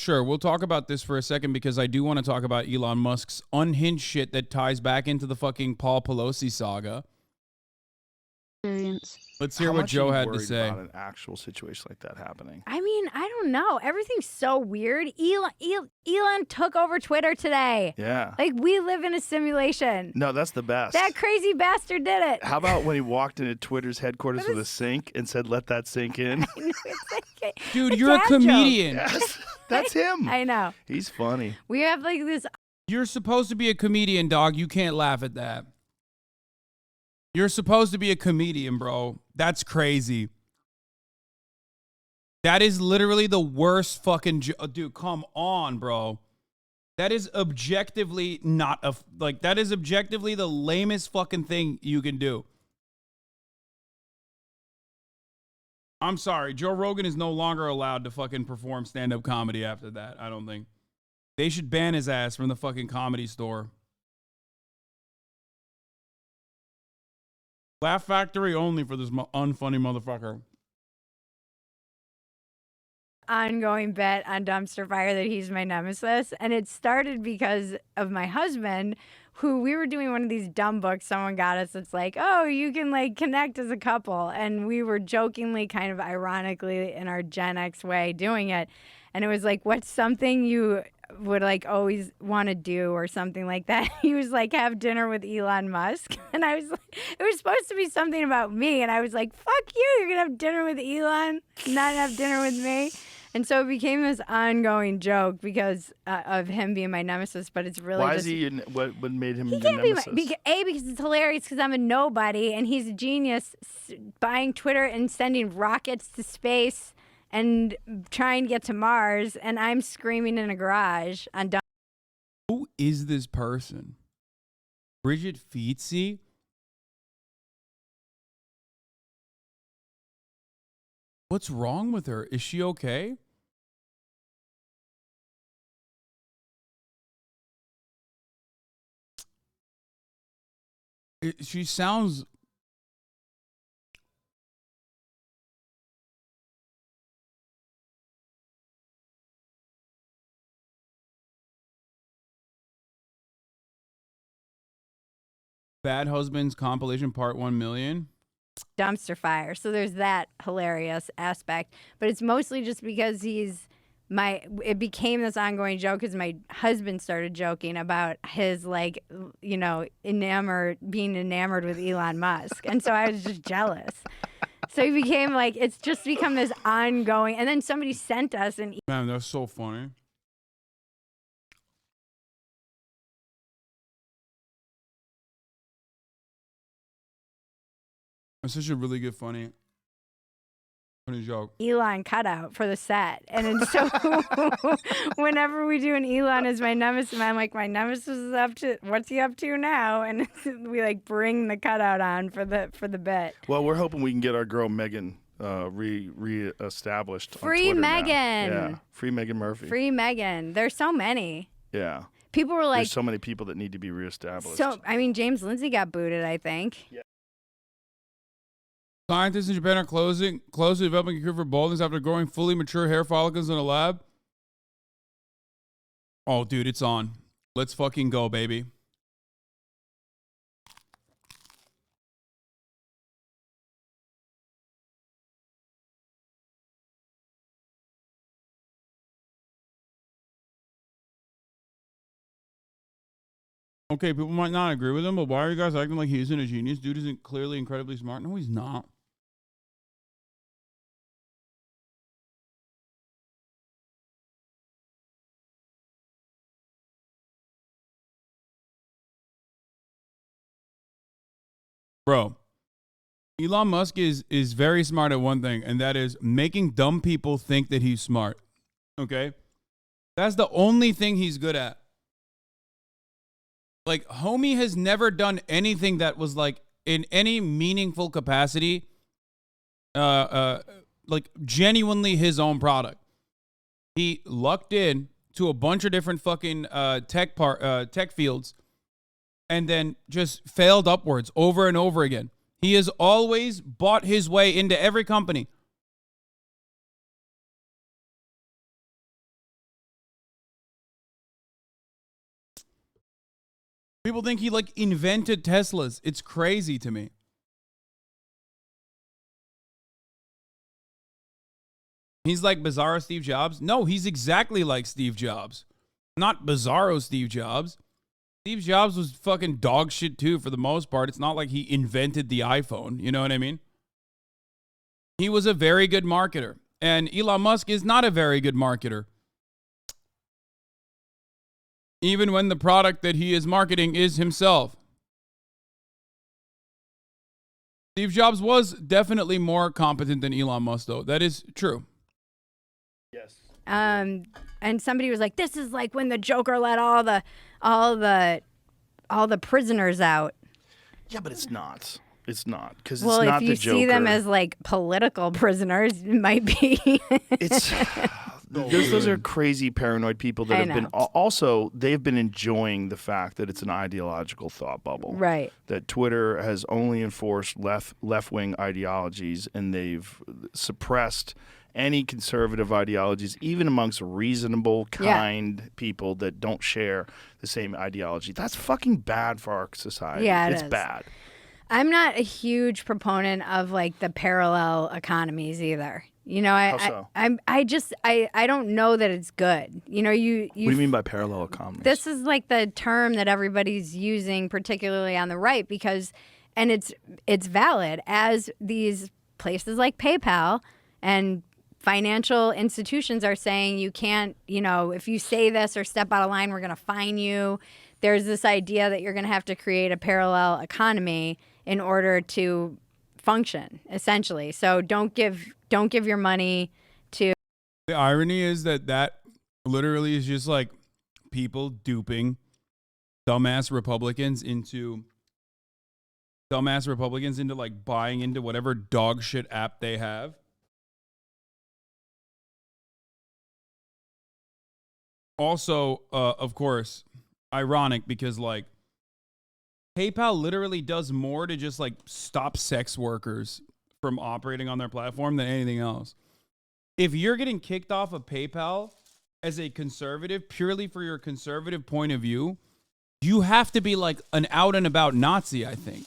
Sure, we'll talk about this for a second because I do want to talk about Elon Musk's unhinged shit that ties back into the fucking Paul Pelosi saga. Let's hear what Joe had to say. About an actual situation like that happening. I mean, I don't know. Everything's so weird. Elon took over Twitter today. Yeah. Like, we live in a simulation. No, that's the best. That crazy bastard did it. How about when he walked into Twitter's headquarters with a sink and said, "Let that sink in"? Dude, you're a comedian. Yes, that's him. I know. He's funny. We have like this. You're supposed to be a comedian, dog. You can't laugh at that. You're supposed to be a comedian, bro. That's crazy. That is literally the worst fucking dude, come on, bro. That is objectively not a that is objectively the lamest fucking thing you can do. I'm sorry, Joe Rogan is no longer allowed to fucking perform stand-up comedy after that, I don't think. They should ban his ass from the fucking Comedy Store. Laugh Factory only for this unfunny motherfucker. Ongoing bet on Dumpster Fire that he's my nemesis. And it started because of my husband, who we were doing one of these dumb books someone got us. It's like, oh, you can like connect as a couple. And we were jokingly, kind of ironically in our Gen X way doing it. And it was like, what's something you would like always want to do or something like that? He was like, have dinner with Elon Musk. And I was like, it was supposed to be something about me. And I was like, fuck you, you're going to have dinner with Elon, not have dinner with me. And so it became this ongoing joke because of him being my nemesis, but it's really Why just... is he, what made him he your can't nemesis? be because it's hilarious because I'm a nobody and he's a genius buying Twitter and sending rockets to space and trying to get to Mars, and I'm screaming in a garage on... Who is this person? Bridget Feetsy? What's wrong with her? Is she okay? She sounds... Bad Husbands compilation part 1 million. Dumpster Fire. So there's that hilarious aspect, but it's mostly just because it became this ongoing joke because my husband started joking about his like, you know, being enamored with Elon Musk. And so I was just jealous. So he became like, it's just become this ongoing, and then somebody sent us an... Man, that's so funny. It's such a really good, funny joke. Elon cutout for the set. And then so whenever we do an Elon as my nemesis, I'm like, my nemesis is up to, what's he up to now? And we like bring the cutout on for the bit. Well, we're hoping we can get our girl Megan re-established. Free Megan. Yeah, free Megan Murphy. Free Megan. There's so many. Yeah. People were like... There's so many people that need to be reestablished. So, I mean, James Lindsay got booted, I think. Yeah. Scientists in Japan are closely developing a cure for baldness after growing fully mature hair follicles in a lab. Oh, dude, it's on. Let's fucking go, baby. Okay, people might not agree with him, but why are you guys acting like he isn't a genius? Dude isn't clearly incredibly smart. No, he's not. Bro, Elon Musk is very smart at one thing, and that is making dumb people think that he's smart. Okay? That's the only thing he's good at. Like, homie has never done anything that was like in any meaningful capacity, like genuinely his own product. He lucked in to a bunch of different fucking tech fields, and then just failed upwards over and over again. He has always bought his way into every company. People think he like invented Teslas. It's crazy to me. He's like bizarro Steve Jobs. No, he's exactly like Steve Jobs. Not bizarro Steve Jobs. Steve Jobs was fucking dog shit too for the most part. It's not like he invented the iPhone. You know what I mean? He was a very good marketer. And Elon Musk is not a very good marketer. Even when the product that he is marketing is himself. Steve Jobs was definitely more competent than Elon Musk, though. That is true. Yes. And somebody was like, "This is like when the Joker let all the prisoners out." Yeah, but it's not. It's not because Well, it's not if you the Joker. see them as like political prisoners, it might be. It's those are crazy paranoid people that have been also they've been enjoying the fact that it's an ideological thought bubble. Right. That Twitter has only enforced left-wing ideologies, and they've suppressed any conservative ideologies, even amongst reasonable, kind people that don't share the same ideology. That's fucking bad for our society. Yeah, it's is. bad. I'm not a huge proponent of like the parallel economies either. You know, I don't know that it's good. You know, you What do you mean by parallel economies? This is like the term that everybody's using, particularly on the right, because, and it's valid, as these places like PayPal and financial institutions are saying you can't, you know, if you say this or step out of line, we're going to fine you. There's this idea that you're going to have to create a parallel economy in order to function, essentially. So don't give your money to. The irony is that literally is just like people duping dumbass Republicans into like buying into whatever dog shit app they have. Also, of course, ironic because like PayPal literally does more to just like stop sex workers from operating on their platform than anything else. If you're getting kicked off of PayPal as a conservative purely for your conservative point of view, you have to be like an out and about Nazi, I think.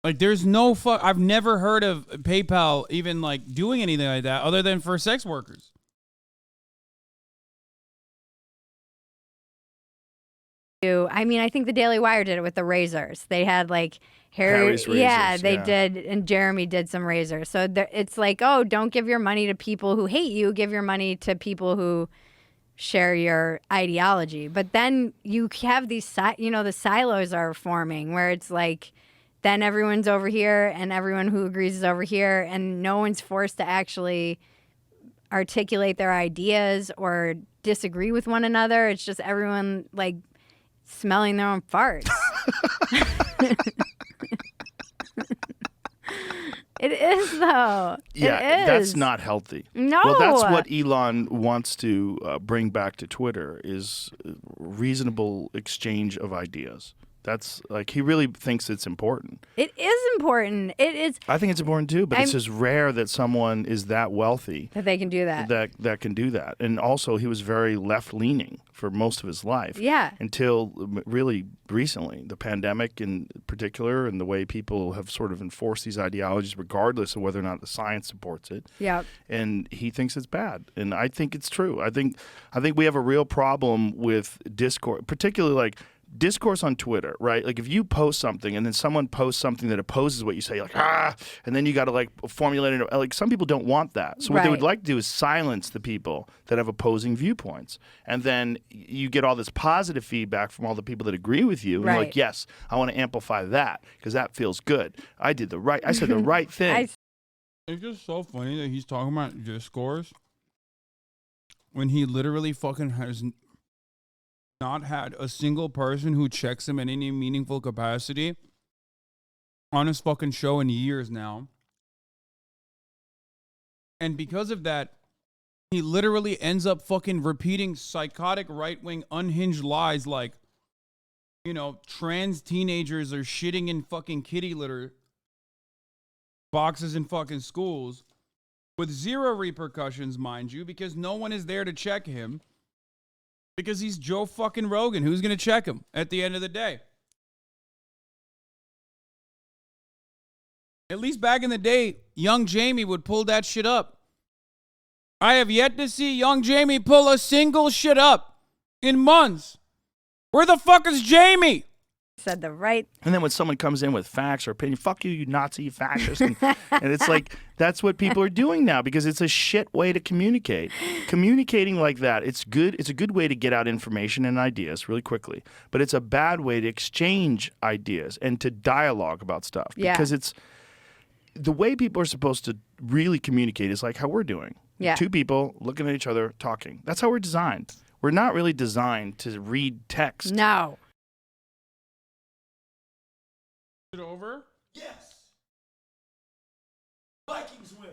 Like there's no I've never heard of PayPal even like doing anything like that other than for sex workers. I mean, I think the Daily Wire did it with the razors. They had like Harry's razors, yeah, they did, and Jeremy did some razors. So it's like, oh, don't give your money to people who hate you. Give your money to people who share your ideology. But then you have these, you know, the silos are forming where it's like, then everyone's over here and everyone who agrees is over here, and no one's forced to actually articulate their ideas or disagree with one another. It's just everyone like smelling their own farts. It is, though. Yeah, it is. That's not healthy. No. Well, that's what Elon wants to bring back to Twitter is reasonable exchange of ideas. That's like he really thinks it's important. It is important. It is. I think it's important too, but it's just rare that someone is that wealthy that they can do that. That can do that. And also, he was very left leaning for most of his life. Yeah. Until really recently, the pandemic in particular, and the way people have sort of enforced these ideologies, regardless of whether or not the science supports it. Yeah. And he thinks it's bad, and I think it's true. I think we have a real problem with discourse, particularly like discourse on Twitter, right? Like if you post something and then someone posts something that opposes what you say, like, and then you got to like formulate it. Like some people don't want that. So what they would like to do is silence the people that have opposing viewpoints. And then you get all this positive feedback from all the people that agree with you. And you're like, yes, I want to amplify that because that feels good. I said the right thing. It's just so funny that he's talking about discourse when he literally fucking has not had a single person who checks him in any meaningful capacity on his fucking show in years now. And because of that, he literally ends up fucking repeating psychotic right-wing unhinged lies like, you know, trans teenagers are shitting in fucking kitty litter boxes in fucking schools with zero repercussions, mind you, because no one is there to check him. Because he's Joe fucking Rogan. Who's going to check him at the end of the day? At least back in the day, young Jamie would pull that shit up. I have yet to see young Jamie pull a single shit up in months. Where the fuck is Jamie? Said the right. And then when someone comes in with facts or opinion, fuck you, you Nazi, you fascist. And it's like, that's what people are doing now because it's a shit way to communicate. Communicating like that, it's good. It's a good way to get out information and ideas really quickly. But it's a bad way to exchange ideas and to dialogue about stuff. Yeah. Because it's the way people are supposed to really communicate is like how we're doing. Yeah. Two people looking at each other, talking. That's how we're designed. We're not really designed to read text. No. Is it over? Yes. Vikings win.